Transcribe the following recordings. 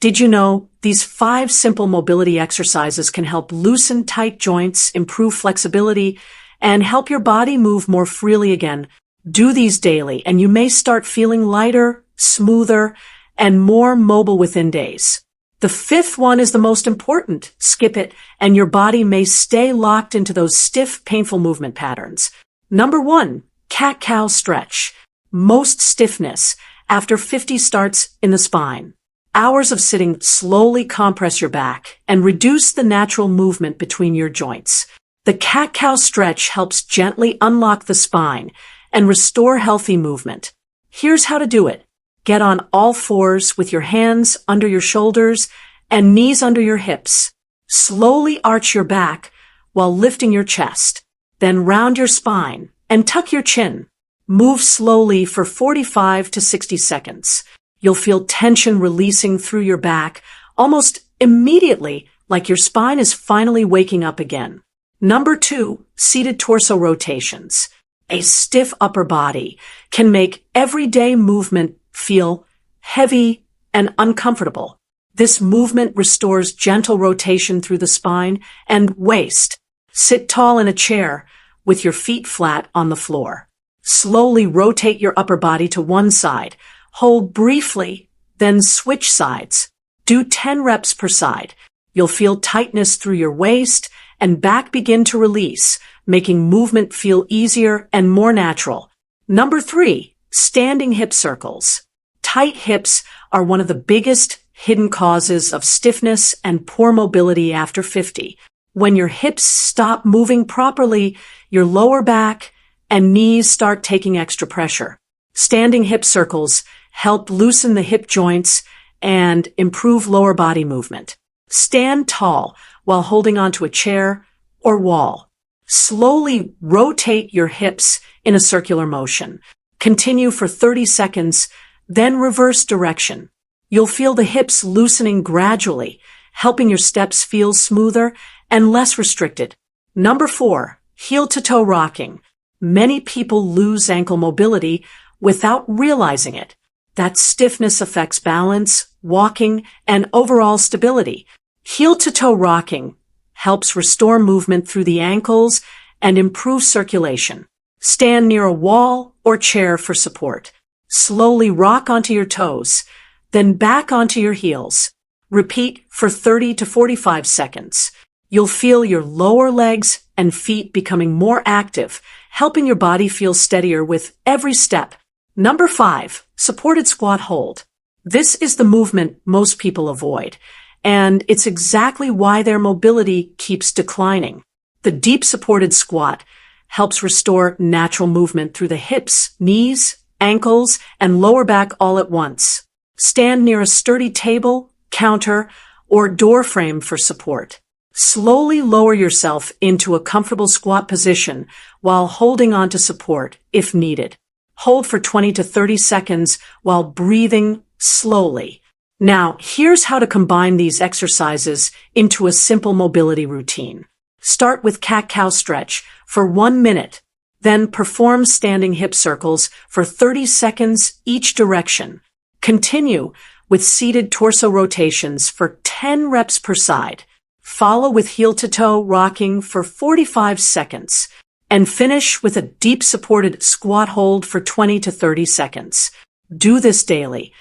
Did you know these 5 simple mobility exercises can help loosen tight joints, improve flexibility, and help your body move more freely again? Do these daily, and you may start feeling lighter, smoother, and more mobile within days. The 5th one is the most important. Skip it, and your body may stay locked into those stiff, painful movement patterns. Number 1, cat-cow stretch. Most stiffness after 50 starts in the spine. Hours of sitting slowly compress your back and reduce the natural movement between your joints. The cat-cow stretch helps gently unlock the spine and restore healthy movement. Here's how to do it. Get on all fours with your hands under your shoulders and knees under your hips. Slowly arch your back while lifting your chest. Then round your spine and tuck your chin. Move slowly for 45 to 60 seconds. You'll feel tension releasing through your back almost immediately, like your spine is finally waking up again. Number 2, seated torso rotations. A stiff upper body can make everyday movement feel heavy and uncomfortable. This movement restores gentle rotation through the spine and waist. Sit tall in a chair with your feet flat on the floor. Slowly rotate your upper body to one side. Hold briefly, then switch sides. Do 10 reps per side. You'll feel tightness through your waist and back begin to release, making movement feel easier and more natural. Number 3, standing hip circles. Tight hips are one of the biggest hidden causes of stiffness and poor mobility after 50. When your hips stop moving properly, your lower back and knees start taking extra pressure. Standing hip circles help loosen the hip joints and improve lower body movement. Stand tall while holding onto a chair or wall. Slowly rotate your hips in a circular motion. Continue for 30 seconds, then reverse direction. You'll feel the hips loosening gradually, helping your steps feel smoother and less restricted. Number 4, heel-to-toe rocking. Many people lose ankle mobility without realizing it. That stiffness affects balance, walking, and overall stability. Heel-to-toe rocking helps restore movement through the ankles and improve circulation. Stand near a wall or chair for support. Slowly rock onto your toes, then back onto your heels. Repeat for 30 to 45 seconds. You'll feel your lower legs and feet becoming more active, helping your body feel steadier with every step. Number 5, supported squat hold. This is the movement most people avoid, and it's exactly why their mobility keeps declining. The deep supported squat helps restore natural movement through the hips, knees, ankles, and lower back all at once. Stand near a sturdy table, counter, or door frame for support. Slowly lower yourself into a comfortable squat position while holding on to support if needed. Hold for 20 to 30 seconds while breathing slowly. Now, here's how to combine these exercises into a simple mobility routine. Start with cat-cow stretch for 1 minute. Then perform standing hip circles for 30 seconds each direction. Continue with seated torso rotations for 10 reps per side. Follow with heel-to-toe rocking for 45 seconds. And finish with a deep supported squat hold for 20 to 30 seconds. Do this daily,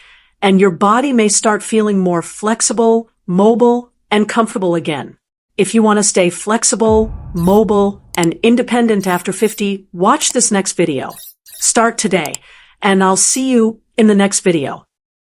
and your body may start feeling more flexible, mobile, and comfortable again. If you want to stay flexible, mobile, and independent after 50, watch this next video. Start today, and I'll see you in the next video.